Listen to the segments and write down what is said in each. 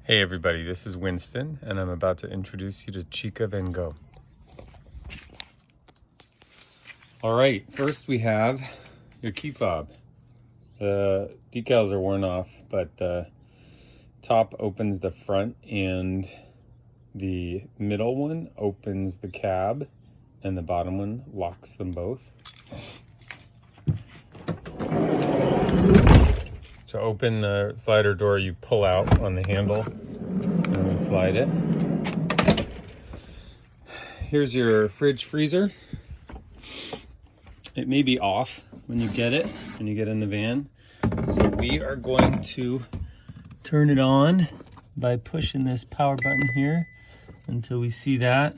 Hey everybody, this is Winston, and I'm about to introduce you to Chica Van Gogh. Alright, first we have your key fob. The decals are worn off, but the top opens the front and the middle one opens the cab, and the bottom one locks them both. To open the slider door, you pull out on the handle and then slide it. Here's your fridge freezer. It may be off when you get it, when you get in the van. So we are going to turn it on by pushing this power button here until we see that.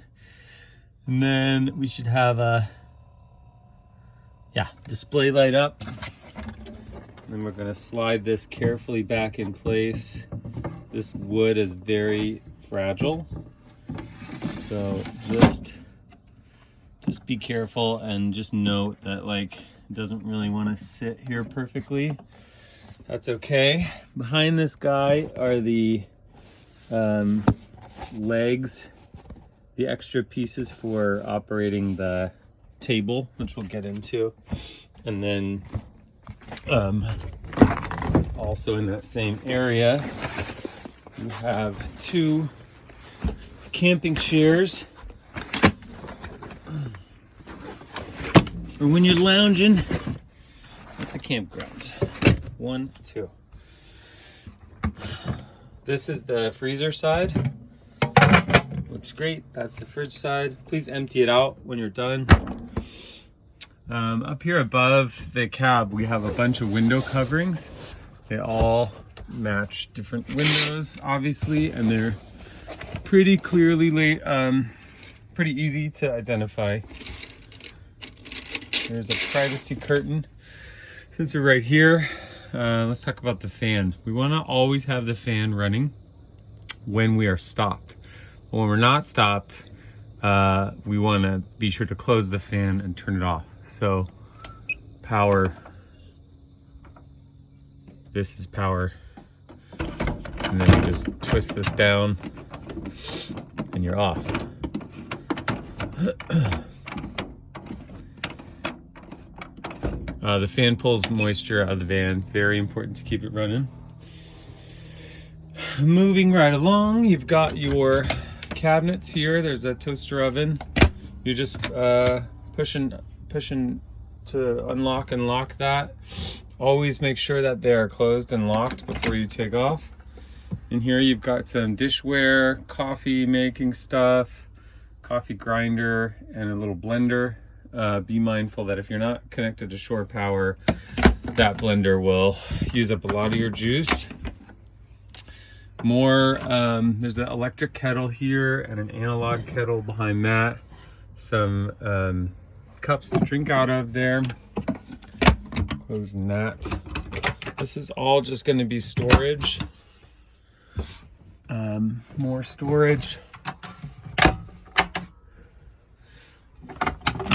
And then we should have a display light up. Then we're going to slide this carefully back in place. This wood is very fragile, so just be careful and just note that it doesn't really want to sit here perfectly. That's okay. Behind this guy are the legs, the extra pieces for operating the table, which we'll get into, and then also in that same area you have two camping chairs for when you're lounging at the campground. 1, 2. This is the freezer side. Looks great. That's the fridge side. Please empty it out when you're done. Up here above the cab, we have a bunch of window coverings. They all match different windows, obviously, and they're pretty clearly pretty easy to identify. There's a privacy curtain. Since we're right here, let's talk about the fan. We want to always have the fan running when we are stopped. When we're not stopped, we want to be sure to close the fan and turn it off. So power, this is power, and then you just twist this down and you're off. The fan pulls moisture out of the van. Very important to keep it running. Moving right along, you've got your cabinets here. There's a toaster oven. You just pushing to unlock and lock that. Always make sure that they are closed and locked before you take off. In here you've got some dishware, coffee making stuff, coffee grinder, and a little blender. Be mindful that if you're not connected to shore power, that blender will use up a lot of your juice. There's an electric kettle here and an analog kettle behind that. Some cups to drink out of there. Closing that. This is all just going to be storage. More storage.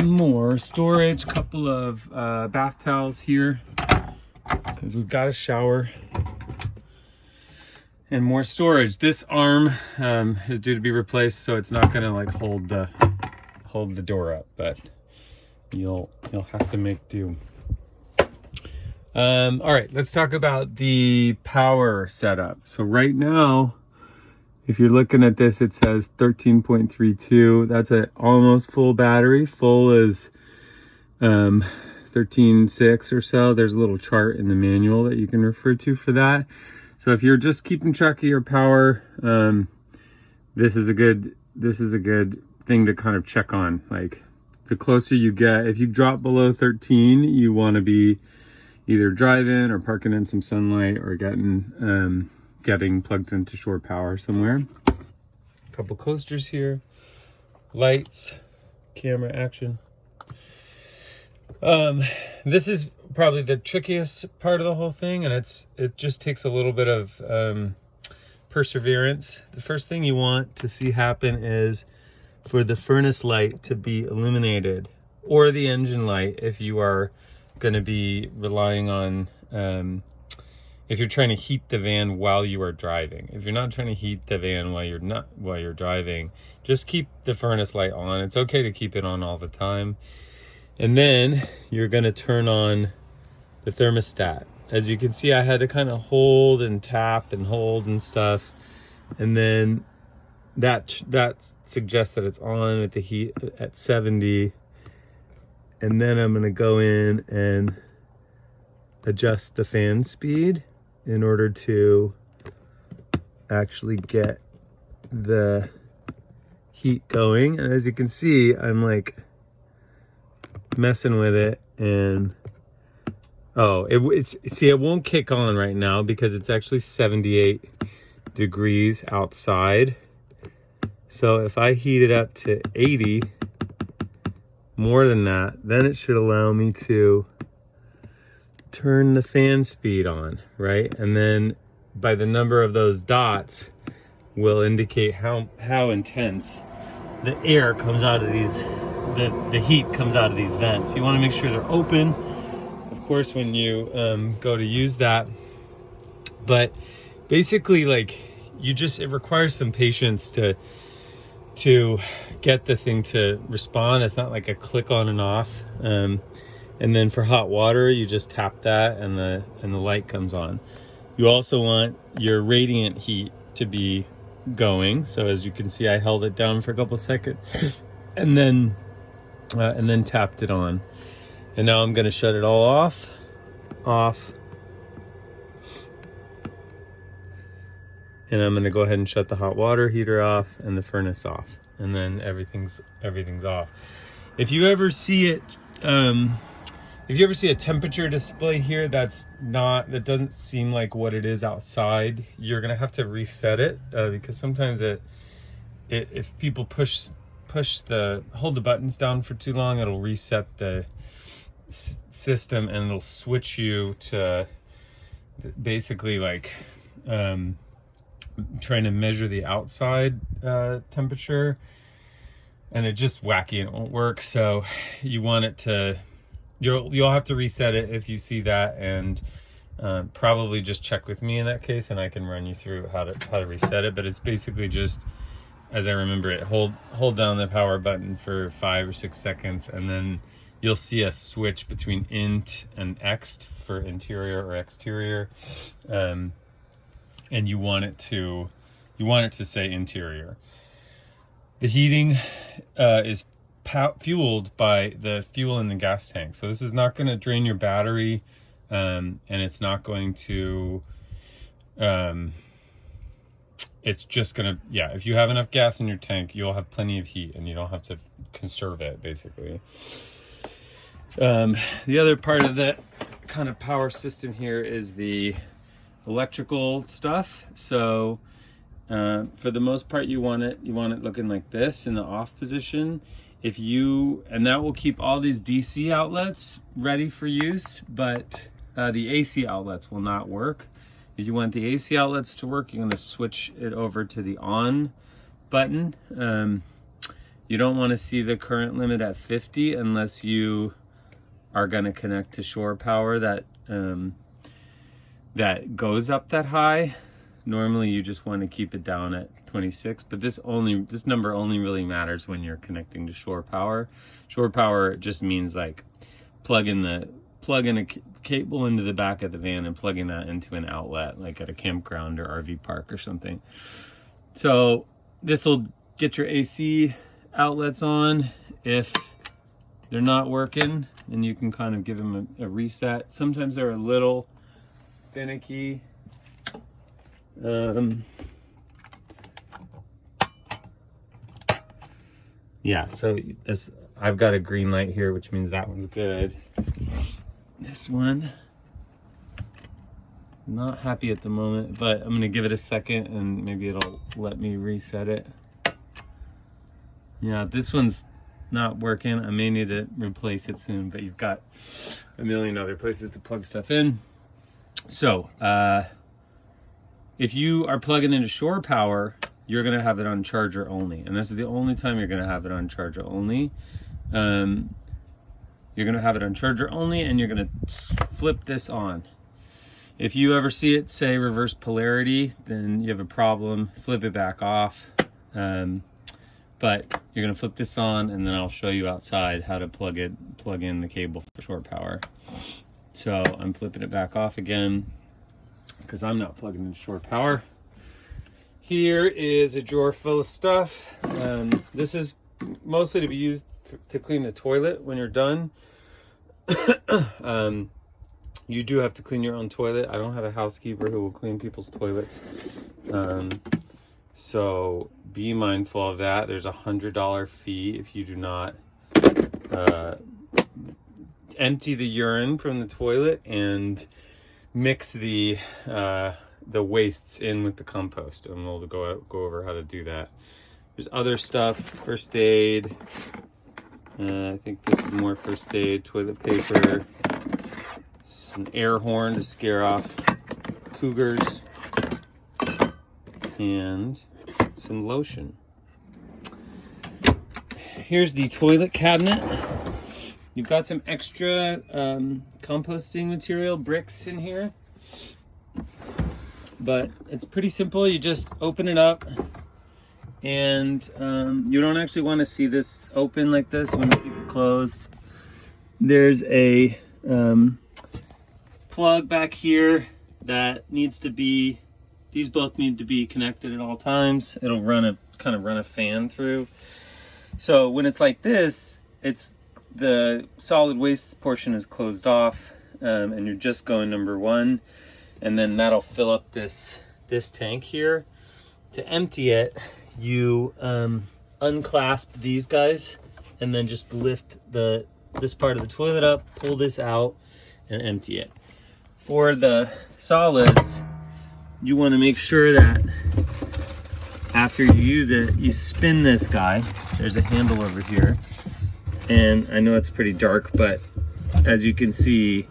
More storage. Couple of bath towels here because we've got a shower. And more storage. This arm is due to be replaced, so it's not going to hold the door up, but you'll have to make do. All right, let's talk about the power setup. So right now, if you're looking at this, it says 13.32. That's an almost full battery. Full is 13.6 or so. There's a little chart in the manual that you can refer to for that. So if you're just keeping track of your power, this is a good thing to kind of check on. The closer you get, if you drop below 13, you want to be either driving or parking in some sunlight or getting plugged into shore power somewhere. A couple coasters here, lights, camera action. This is probably the trickiest part of the whole thing, and it just takes a little bit of perseverance. The first thing you want to see happen is for the furnace light to be illuminated, or the engine light if you are going to be relying on if you're trying to heat the van while you are driving. If you're not trying to heat the van while you're driving, just keep the furnace light on. It's okay to keep it on all the time. And then you're gonna turn on the thermostat. As you can see, I had to kind of hold and tap and hold and stuff. And then that suggests that it's on at the heat at 70. And then I'm gonna go in and adjust the fan speed in order to actually get the heat going. And as you can see, I'm like messing with it, and it won't kick on right now because it's actually 78 degrees outside. So if I heat it up to 80, more than that, then it should allow me to turn the fan speed on, right? And then by the number of those dots will indicate how intense the air comes out of these, the heat comes out of these vents. You want to make sure they're open, of course, when you go to use that. But basically, like, it requires some patience to get the thing to respond. It's not like a click on and off. And then for hot water, you just tap that and the light comes on. You also want your radiant heat to be going. So as you can see, I held it down for a couple seconds and then tapped it on. And now I'm gonna shut it all off. And I'm gonna go ahead and shut the hot water heater off and the furnace off. And then everything's off. If you ever see it, if you ever see a temperature display here that doesn't seem like what it is outside, you're gonna have to reset it because sometimes if people hold the buttons down for too long, it'll reset the system and it'll switch you to basically like trying to measure the outside temperature, and it's just wacky and it won't work. So you want it to, you'll have to reset it if you see that, and probably just check with me in that case, and I can run you through how to reset it. But it's basically just, as I remember it, hold down the power button for 5 or 6 seconds, and then you'll see a switch between int and ext for interior or exterior, and you want it to say interior. The heating is fueled by the fuel in the gas tank, so this is not going to drain your battery, and it's not going to it's just gonna, if you have enough gas in your tank, you'll have plenty of heat and you don't have to conserve it, basically. The other part of the kind of power system here is the electrical stuff. So for the most part, you want it looking like this in the off position. And that will keep all these DC outlets ready for use, but the AC outlets will not work. If you want the AC outlets to work, you're going to switch it over to the on button. You don't want to see the current limit at 50 unless you are going to connect to shore power that goes up that high. Normally you just want to keep it down at 26, but this number only really matters when you're connecting to shore power. Shore power just means like plug in a cable into the back of the van and plugging that into an outlet, like at a campground or RV park or something. So this will get your AC outlets on if they're not working, and you can kind of give them a reset. Sometimes they're a little finicky. So I've got a green light here, which means that one's good. This one, not happy at the moment, but I'm gonna give it a second and maybe it'll let me reset it. Yeah, this one's not working. I may need to replace it soon, but you've got a million other places to plug stuff in. So if you are plugging into shore power, you're gonna have it on charger only, and this is the only time you're gonna have it on charger only. You're gonna have it on charger only, and you're gonna flip this on. If you ever see it say reverse polarity, then you have a problem. Flip it back off. But you're gonna flip this on, and then I'll show you outside how to plug in the cable for short power. So I'm flipping it back off again because I'm not plugging in short power. Here is a drawer full of stuff. This is mostly to be used to clean the toilet when you're done. You do have to clean your own toilet. I don't have a housekeeper who will clean people's toilets. So be mindful of that. There's $100 fee if you do not empty the urine from the toilet and mix the wastes in with the compost. And we'll go over how to do that. There's other stuff, first aid. I think this is more first aid, toilet paper, an air horn to scare off cougars, and some lotion. Here's the toilet cabinet. You've got some extra composting material, bricks in here, but it's pretty simple. You just open it up, and you don't actually want to see this open like this. You want to keep it closed. There's a plug back here that needs to be, these both need to be connected at all times. It'll kind of run a fan through. So when it's like this, it's the solid waste portion is closed off, and you're just going number one, and then that'll fill up this tank here. To empty it, you unclasp these guys and then just lift this part of the toilet up, pull this out, and empty it. For the solids, you want to make sure that after you use it, you spin this guy. There's a handle over here, and I know it's pretty dark, but as you can see,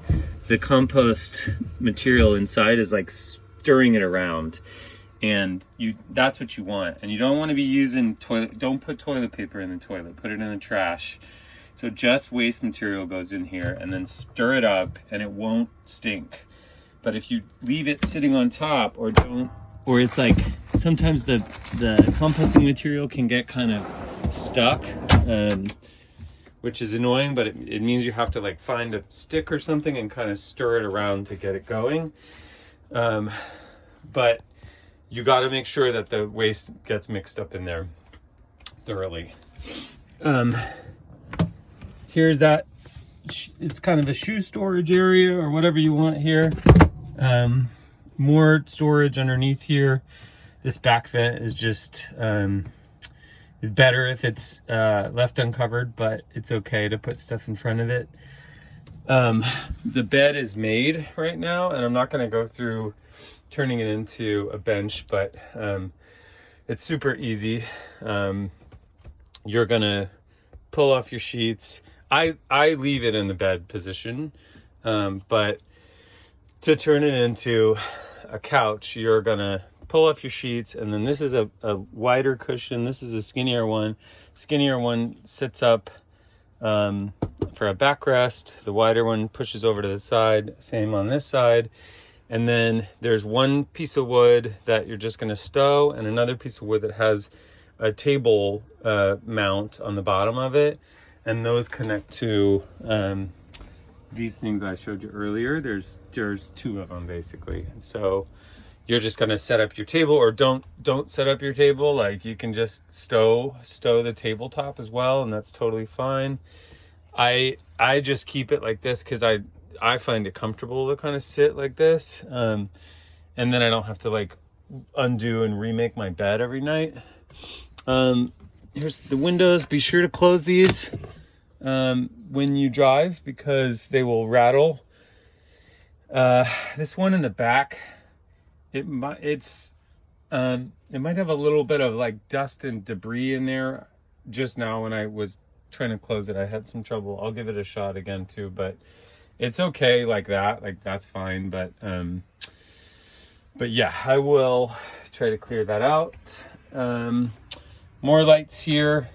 the compost material inside is like stirring it around, and that's what you want. And you don't want to be using don't put toilet paper in the toilet, put it in the trash. So just waste material goes in here, and then stir it up, and it won't stink. But if you leave it sitting on top, or it's like, sometimes the composting material can get kind of stuck, which is annoying, but it means you have to like find a stick or something and kind of stir it around to get it going. But you got to make sure that the waste gets mixed up in there thoroughly. Here's that, it's kind of a shoe storage area or whatever you want here. More storage underneath here. This back vent is just, is better if it's left uncovered, but it's okay to put stuff in front of it. The bed is made right now, and I'm not gonna go through turning it into a bench, but it's super easy. You're gonna pull off your sheets. I leave it in the bed position, but to turn it into a couch, you're gonna pull off your sheets, and then this is a wider cushion. This is a skinnier one. Skinnier one sits up for a backrest. The wider one pushes over to the side. Same on this side. And then there's one piece of wood that you're just gonna stow, and another piece of wood that has a table mount on the bottom of it. And those connect to these things I showed you earlier. There's two of them basically. And so you're just gonna set up your table, or don't set up your table. Like, you can just stow the tabletop as well, and that's totally fine. I just keep it like this because I find it comfortable to kind of sit like this, and then I don't have to like undo and remake my bed every night. Here's the windows. Be sure to close these when you drive because they will rattle. This one in the back, it might have a little bit of like dust and debris in there. Just now when I was trying to close it, I had some trouble. I'll give it a shot again too, but it's okay like that. Like, that's fine. But yeah, I will try to clear that out. More lights here.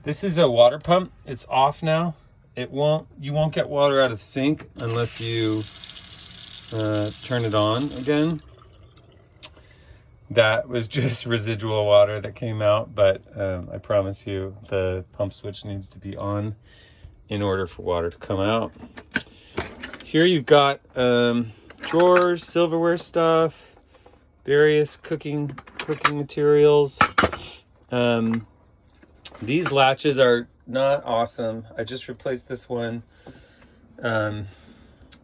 This is a water pump. It's off now. You won't get water out of the sink unless turn it on again. That was just residual water that came out, but I promise you the pump switch needs to be on in order for water to come out. Here you've got drawers, silverware stuff, various cooking materials. These latches are not awesome. I just replaced this one.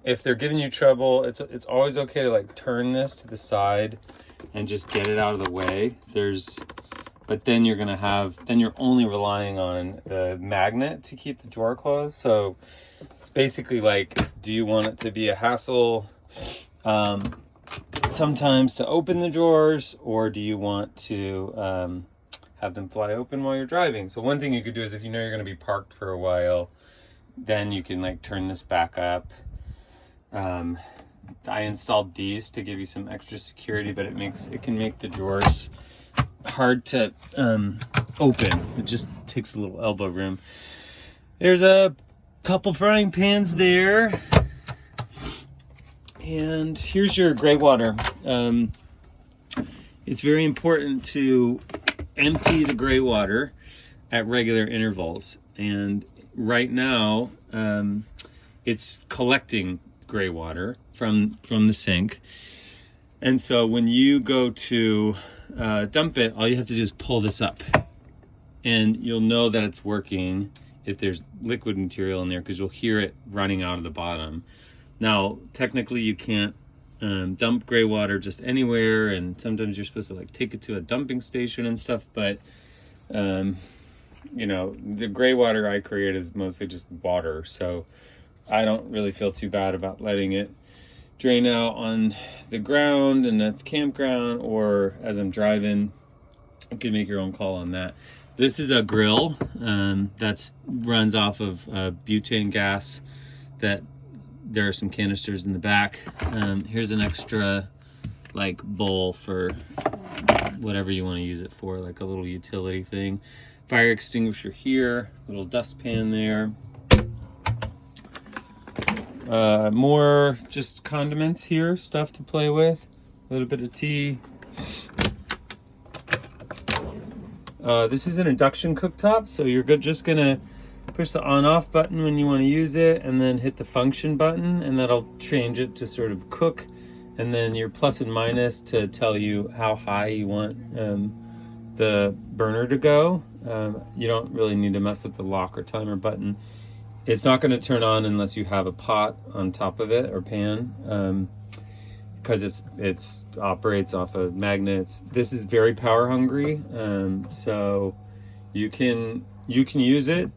If they're giving you trouble, it's always okay to like turn this to the side and just get it out of the way. But then you're only relying on the magnet to keep the drawer closed. So it's basically like, do you want it to be a hassle sometimes to open the drawers, or do you want to have them fly open while you're driving? So one thing you could do is, if you know you're going to be parked for a while, then you can like turn this back up. I installed these to give you some extra security, but it can make the drawers hard to open. It just takes a little elbow room. There's a couple frying pans there, and here's your gray water. It's very important to empty the gray water at regular intervals, and right now it's collecting gray water from the sink, and so when you go to dump it, all you have to do is pull this up, and you'll know that it's working if there's liquid material in there, because you'll hear it running out of the bottom. Now technically you can't dump gray water just anywhere, and sometimes you're supposed to like take it to a dumping station and stuff, but you know, the gray water I create is mostly just water, so I don't really feel too bad about letting it drain out on the ground and at the campground, or as I'm driving. You can make your own call on that. This is a grill that runs off of butane gas. That there are some canisters in the back. Here's an extra like bowl for whatever you want to use it for, like a little utility thing. Fire extinguisher here, little dustpan there. More just condiments here, stuff to play with, a little bit of tea. This is an induction cooktop, so you're just gonna push the on-off button when you want to use it, and then hit the function button, and that'll change it to sort of cook, and then your plus and minus to tell you how high you want the burner to go. You don't really need to mess with the lock or timer button. It's not going to turn on unless you have a pot on top of it, or pan, because it operates off of magnets. This is very power hungry, so you can use it.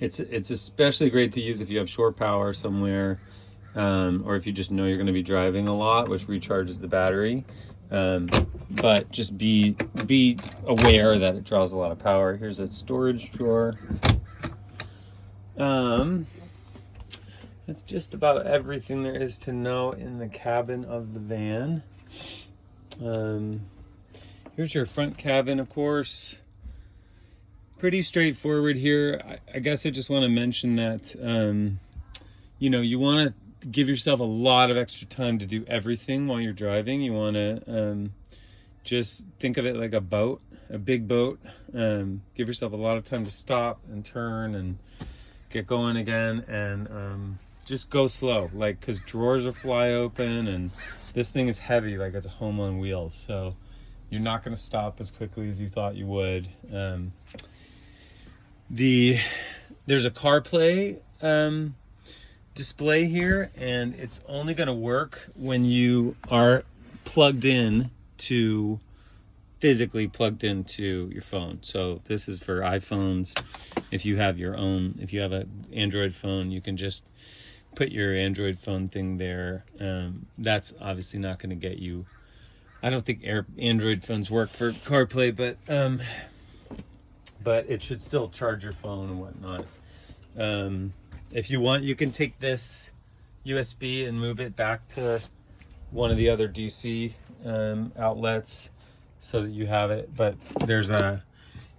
It's especially great to use if you have shore power somewhere, or if you just know you're going to be driving a lot, which recharges the battery. But just be aware that it draws a lot of power. Here's a storage drawer. That's just about everything there is to know in the cabin of the van. Here's your front cabin, of course. Pretty straightforward here. I guess I just want to mention that you know, you want to give yourself a lot of extra time to do everything while you're driving. You want to just think of it like a boat, a big boat. Give yourself a lot of time to stop and turn and get going again, and just go slow, like, because drawers will fly open, and this thing is heavy, like it's a home on wheels, so you're not going to stop as quickly as you thought you would. There's a CarPlay display here, and it's only going to work when you are physically plugged into your phone. So this is for iPhones. If you have an Android phone, you can just put your Android phone thing there. That's obviously not going to get you, I don't think Android phones work for CarPlay, but it should still charge your phone and whatnot. If you want, you can take this USB and move it back to one of the other DC outlets so that you have it, but there's a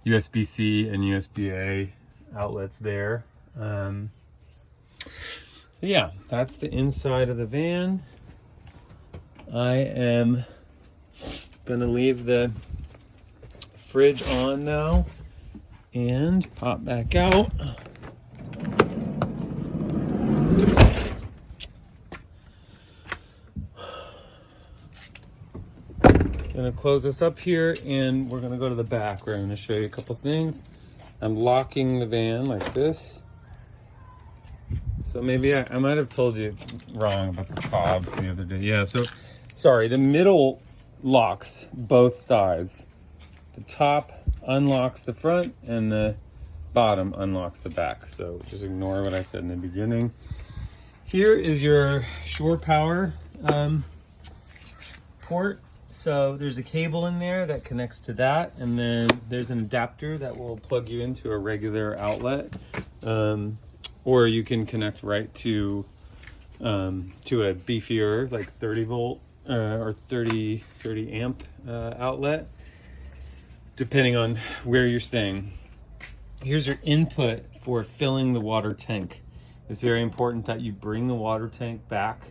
USB-C and USB-A outlets there. So yeah, that's the inside of the van. I am gonna leave the fridge on now and pop back out. Gonna close this up here and we're gonna go to the back where I'm gonna show you a couple things. I'm locking the van like this. So maybe I might have told you wrong about the fobs the other day. Yeah, so sorry, the middle locks both sides. The top unlocks the front and the bottom unlocks the back. So just ignore what I said in the beginning. Here is your shore power port. So there's a cable in there that connects to that, and then there's an adapter that will plug you into a regular outlet, or you can connect right to a beefier, like 30 volt or 30 amp outlet, depending on where you're staying. Here's your input for filling the water tank. It's very important that you bring the water tank back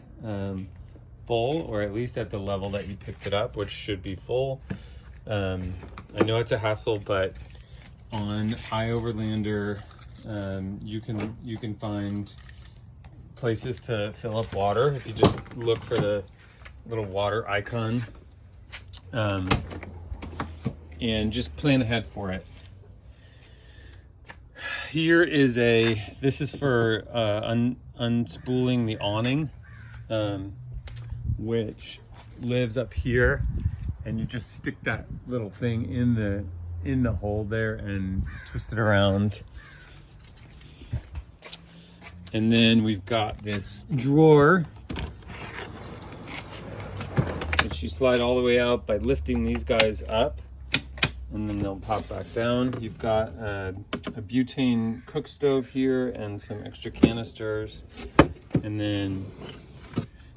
full, or at least at the level that you picked it up, which should be full. I know it's a hassle, but on iOverlander, you can find places to fill up water if you just look for the little water icon, and just plan ahead for it. Here is this is for unspooling the awning, which lives up here, and you just stick that little thing in the hole there and twist it around. And then we've got this drawer, which you slide all the way out by lifting these guys up, and then they'll pop back down. You've got a butane cook stove here and some extra canisters. And then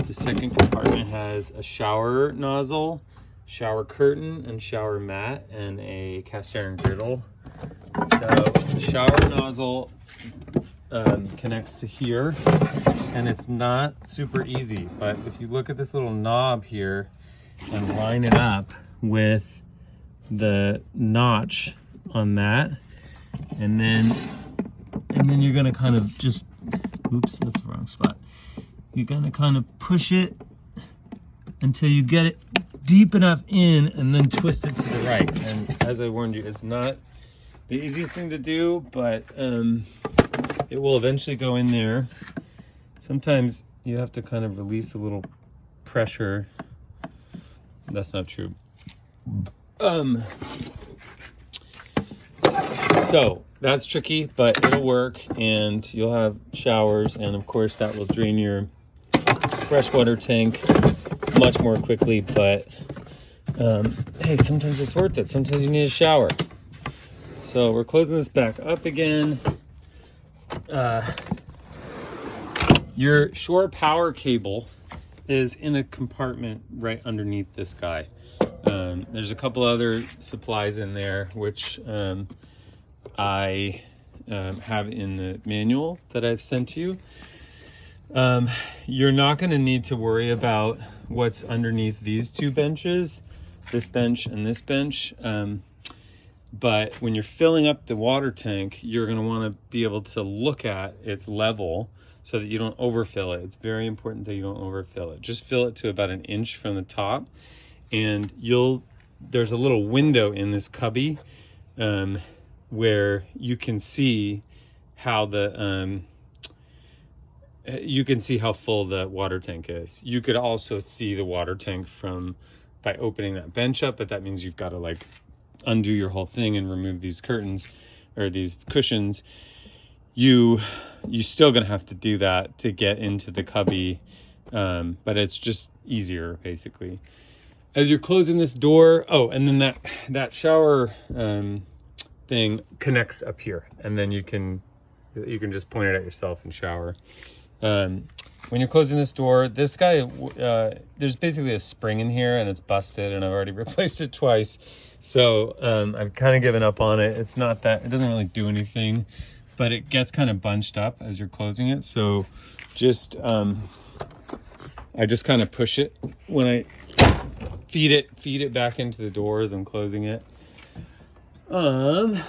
the second compartment has a shower nozzle, shower curtain, and shower mat, and a cast iron griddle. So the shower nozzle connects to here, and it's not super easy, but if you look at this little knob here and line it up with the notch on that, and then you're gonna kind of just, oops, that's the wrong spot. You're gonna kind of push it until you get it deep enough in, and then twist it to the right. And as I warned you, it's not the easiest thing to do, but it will eventually go in there. Sometimes you have to kind of release a little pressure. That's not true. So that's tricky, but it'll work, and you'll have showers, and of course that will drain your freshwater tank much more quickly. But hey, sometimes it's worth it. Sometimes you need a shower. So we're closing this back up again. Your shore power cable is in a compartment right underneath this guy. There's a couple other supplies in there, which I have in the manual that I've sent you. You're not going to need to worry about what's underneath these two benches, this bench and this bench. But when you're filling up the water tank, you're going to want to be able to look at its level so that you don't overfill it. It's very important that you don't overfill it. Just fill it to about 1 inch from the top, and there's a little window in this cubby where you can see how how full the water tank is. You could also see the water tank by opening that bench up, but that means you've got to like undo your whole thing and remove these curtains or these cushions. You still gonna have to do that to get into the cubby, but it's just easier basically. As you're closing this door, and then that shower thing connects up here, and then you can just point it at yourself and shower. When you're closing this door, this guy, there's basically a spring in here and it's busted, and I've already replaced it twice. So I've kind of given up on it. It doesn't really do anything. but it gets kind of bunched up as you're closing it. So just I just kind of push it when I feed it back into the door as I'm closing it. And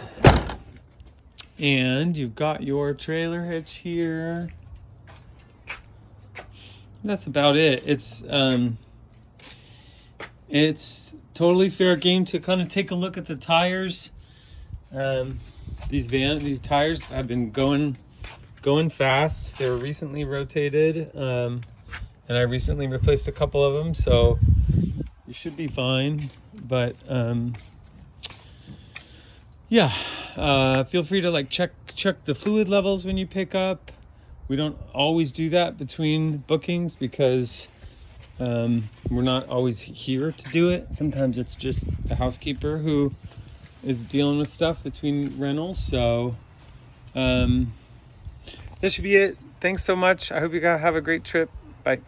you've got your trailer hitch here. That's about it. It's totally fair game to kind of take a look at the tires. These tires have been going fast. They were recently rotated, and I recently replaced a couple of them, so you should be fine. But yeah, feel free to like check the fluid levels when you pick up. We don't always do that between bookings because we're not always here to do it. Sometimes it's just the housekeeper who is dealing with stuff between rentals. So this should be it. Thanks so much. I hope you guys have a great trip. Bye.